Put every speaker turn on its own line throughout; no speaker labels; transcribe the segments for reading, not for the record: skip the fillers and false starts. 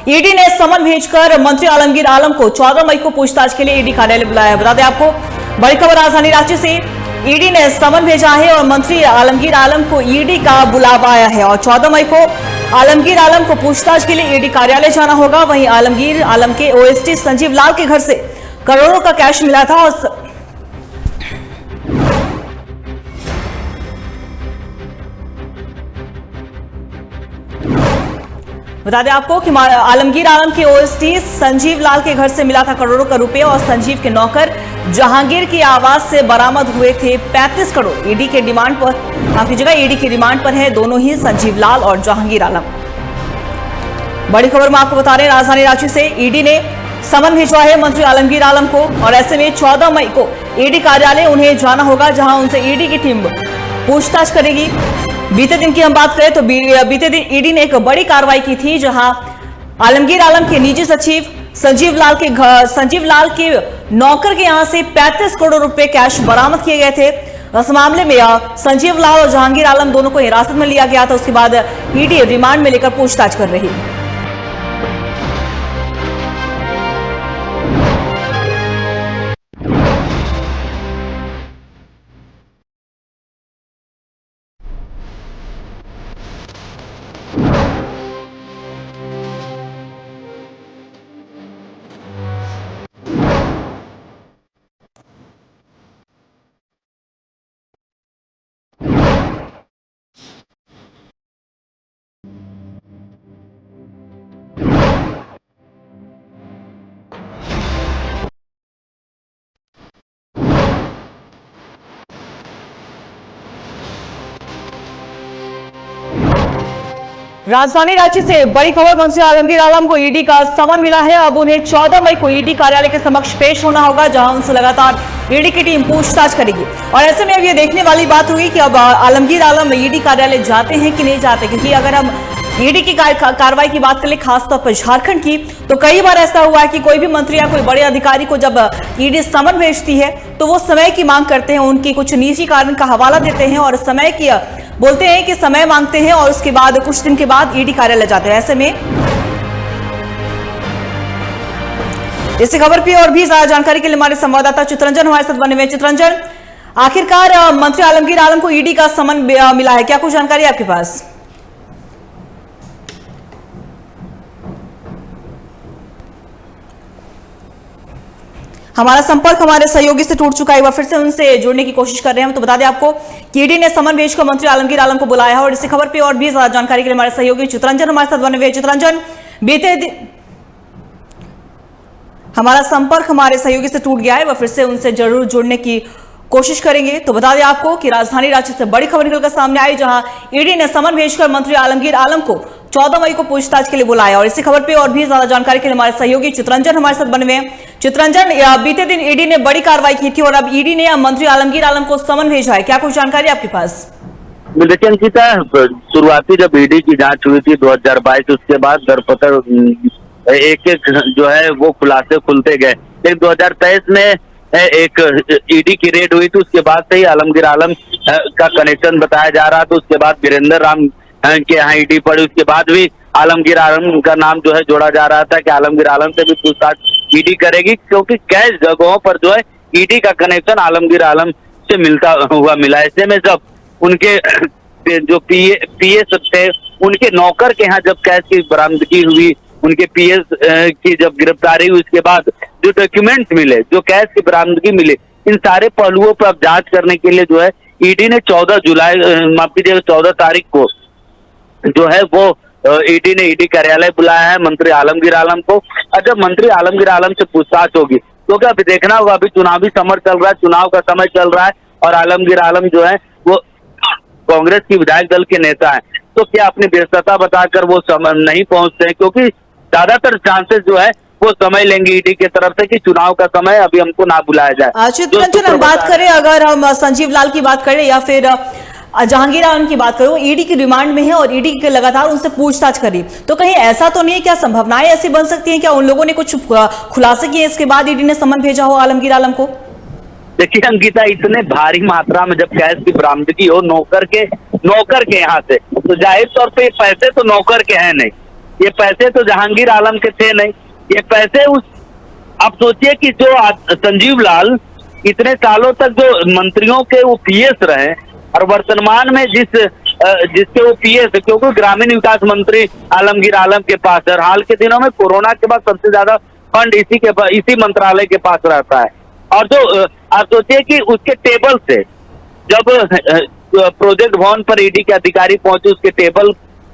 ED ने समन भेजकर मंत्री आलमगीर आलम को 14 मई को पूछताछ के लिए ईडी कार्यालय बुलाया। बता दें आपको, बड़ी खबर राजधानी रांची से, ईडी ने समन भेजा है और मंत्री आलमगीर आलम को ईडी का बुलावा आया है और 14 मई को आलमगीर आलम को पूछताछ के लिए ईडी कार्यालय जाना होगा। वहीं आलमगीर आलम के ओएसडी संजीव लाल के घर से करोड़ों का कैश मिला था और बता दें आपको कि आलमगीर आलम के ओएसडी संजीव लाल के घर से मिला था करोड़ों का रुपए और संजीव के नौकर जहांगीर की आवाज से बरामद हुए थे 35 करोड़। ईडी के डिमांड पर, आपकी जगह ईडी की रिमांड पर है दोनों ही संजीव लाल और जहांगीर आलम। बड़ी खबर में आपको बता रहे हैं राजधानी रांची से, ईडी ने समन भिजवा है मंत्री आलमगीर आलम को और ऐसे में 14 मई को ईडी कार्यालय उन्हें जाना होगा, जहां उनसे ईडी की टीम पूछताछ करेगी। बीते दिन की हम बात करें तो बीते दिन ईडी ने एक बड़ी कार्रवाई की थी, जहां आलमगीर आलम के निजी सचिव संजीव लाल के नौकर के यहां से 35 करोड़ रुपए कैश बरामद किए गए थे। इस मामले में संजीव लाल और जहांगीर आलम दोनों को हिरासत में लिया गया था। उसके बाद ईडी रिमांड में लेकर पूछताछ कर रही है। राजधानी रांची से बड़ी खबर, मंत्री आलमगीर आलम को ईडी का समन मिला है। अब उन्हें 14 मई को ईडी कार्यालय के समक्ष पेश होना होगा, जहां उनसे लगातार ईडी की टीम पूछताछ करेगी। और ऐसे में अब ये देखने वाली बात हुई कि अब आलमगीर आलम ईडी कार्यालय जाते हैं कि नहीं जाते, क्योंकि अगर हम ईडी की कार्रवाई की बात करें खासतौर पर झारखंड की, तो कई बार ऐसा हुआ है कि कोई भी मंत्री या कोई बड़े अधिकारी को जब ईडी समन भेजती है तो वो समय की मांग करते हैं, उनकी कुछ निजी कारण का हवाला देते हैं और समय की बोलते हैं कि समय मांगते हैं और उसके बाद कुछ दिन के बाद ईडी कार्यालय जाते हैं। ऐसे में इस खबर पे और भी ज्यादा जानकारी के लिए हमारे संवाददाता चित्रंजन हमारे साथ बने हुए। चित्रंजन, आखिरकार मंत्री आलमगीर आलम को ईडी का समन मिला है, क्या कुछ जानकारी आपके पास? हमारा संपर्क हमारे सहयोगी से टूट चुका है, फिर से उनसे जुड़ने की कोशिश कर रहे हैं। तो बता दें आपको कि ईडी ने समन भेजकर मंत्री आलमगीर आलम को बुलाया है और इसी खबर पे और भी ज्यादा जानकारी के लिए हमारे सहयोगी चित्रंजन हमारे साथ बने हुए। चित्रंजन, बीते दिन हमारा संपर्क हमारे सहयोगी से टूट गया है, वह फिर से उनसे जरूर जुड़ने की कोशिश करेंगे। तो बता दें आपको कि राजधानी रांची से बड़ी खबर निकलकर सामने आई, जहां ईडी ने समन भेजकर मंत्री आलमगीर आलम को 14 मई को पूछताछ के लिए बुलाया और इसी खबर पे और भी ज्यादा जानकारी के लिए हमारे सहयोगी चित्रंजन हमारे साथ बने हुए हैं। चित्रंजन, बीते दिन ईडी ने बड़ी कार्रवाई की थी और अब ईडी ने मंत्री आलमगीर आलम को समन भेजा है, क्या कुछ जानकारी आपके पास?
देखिए अंकिता, शुरुआती जब ईडी की जांच हुई थी 2022, उसके बाद दरपतर एक एक जो है वो खुलासे खुलते गए। फिर 2023 में एक ईडी की रेड हुई थी, उसके बाद से ही आलमगीर आलम का कनेक्शन बताया जा रहा था। उसके बाद वीरेंद्र राम के यहाँ ईडी पड़ी, उसके बाद भी आलमगीर आलम का नाम जो है जोड़ा जा रहा था कि आलमगीर आलम से भी पूछताछ ईडी करेगी, क्योंकि कई जगहों पर जो है ईडी का कनेक्शन आलमगीर आलम से मिलता हुआ मिला। ऐसे में जब उनके जो पीएस थे, उनके नौकर के यहाँ जब कैश की बरामदगी हुई, उनके पीएस की जब गिरफ्तारी हुई, उसके बाद जो डॉक्यूमेंट मिले, जो कैश की बरामदगी मिले, इन सारे पहलुओं पर अब जांच करने के लिए जो है ईडी ने 14 तारीख को जो है वो ईडी ने ईडी कार्यालय बुलाया है मंत्री आलमगीर आलम को। और जब मंत्री आलमगीर आलम से पूछताछ होगी, क्योंकि अभी देखना होगा, अभी चुनावी समर चल रहा है, चुनाव का समय चल रहा है और आलमगीर आलम जो है वो कांग्रेस की विधायक दल के नेता है, तो क्या अपनी व्यस्तता बताकर वो समय नहीं पहुंचते हैं, क्योंकि ज्यादातर चांसेस जो है वो समय लेंगे ईडी की तरफ से कि चुनाव का समय अभी हमको ना बुलाया जाए।
चित्रंजन, हम बात करें, अगर हम संजीव लाल की बात करें या फिर जहांगीर आलम की बात करो, ईडी की रिमांड में है और ईडी के लगातार उनसे पूछताछ करी, तो कहीं ऐसा तो नहीं है, क्या संभावनाएं ऐसी बन सकती हैं, क्या उन लोगों ने कुछ खुलासे किए इसके बाद ईडी ने समन भेजा हो आलमगीर आलम को?
देखिए अंकिता, इतने भारी मात्रा में जब कैश की बरामदगी हो नौकर के यहाँ से, तो जाहिर तौर पे पैसे तो नौकर के हैं नहीं, ये पैसे तो जहांगीर आलम के थे नहीं, ये पैसे उस, आप सोचिए कि जो संजीव लाल इतने सालों तक जो मंत्रियों के वो पीएस रहे और वर्तमान में जिसके वो पीएस, क्योंकि ग्रामीण विकास मंत्री आलमगीर आलम के पास है और हाल के दिनों में कोरोना के बाद सबसे ज्यादा फंड इसी मंत्रालय के पास रहता है। और जो आप सोचिए कि उसके टेबल से जब प्रोजेक्ट भवन पर ईडी के अधिकारी पहुंचे, उसके टेबल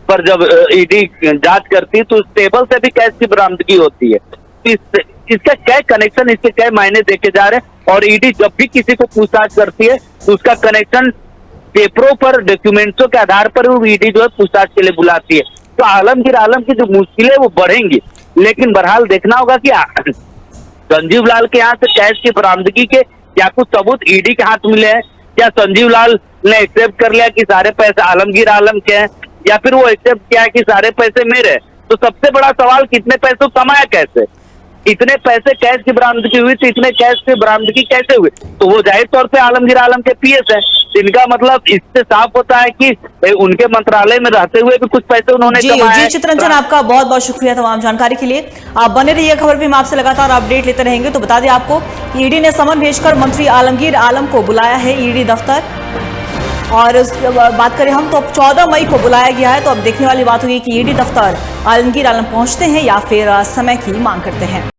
पर जब ईडी जांच करती तो उस टेबल से भी कैश की बरामदगी होती है। इसका क्या कनेक्शन, इसके क्या मायने देखे जा रहे हैं। और ईडी जब भी किसी को पूछताछ करती है तो उसका कनेक्शन पेपरों पर, डॉक्यूमेंट्सों के आधार पर वो ईडी जो है पूछताछ के लिए बुलाती है। तो आलमगीर आलम की जो मुश्किलें वो बढ़ेंगी, लेकिन बहरहाल देखना होगा कि संजीव लाल के यहाँ से कैश की बरामदगी के क्या कुछ सबूत ईडी के हाथ मिले हैं, क्या संजीव लाल ने एक्सेप्ट कर लिया कि सारे पैसे आलमगीर आलम के हैं, या फिर वो एक्सेप्ट किया कि सारे पैसे मेरे। तो सबसे बड़ा सवाल, कितने पैसे कमाया कैसे, इतने पैसे कैश की बरामदगी हुई, तो इतने कैश की बरामदगी कैसे हुई। तो वो जाहिर तौर पे आलमगीर आलम के पीएस है, इनका मतलब इससे साफ होता है कि उनके मंत्रालय में रहते हुए भी कुछ पैसे उन्होंने कमाए।
जी चितरंजन, आपका बहुत बहुत शुक्रिया तमाम जानकारी के लिए। आप बने रहिए खबर पे, हम आपसे लगातार अपडेट लेते रहेंगे। तो बता दें आपको, ईडी ने समन भेजकर मंत्री आलमगीर आलम को बुलाया है ईडी दफ्तर, और बात करें हम तो अब 14 मई को बुलाया गया है। तो अब देखने वाली बात होगी कि ईडी दफ्तर आलमगीर आलम पहुंचते हैं या फिर समय की मांग करते हैं।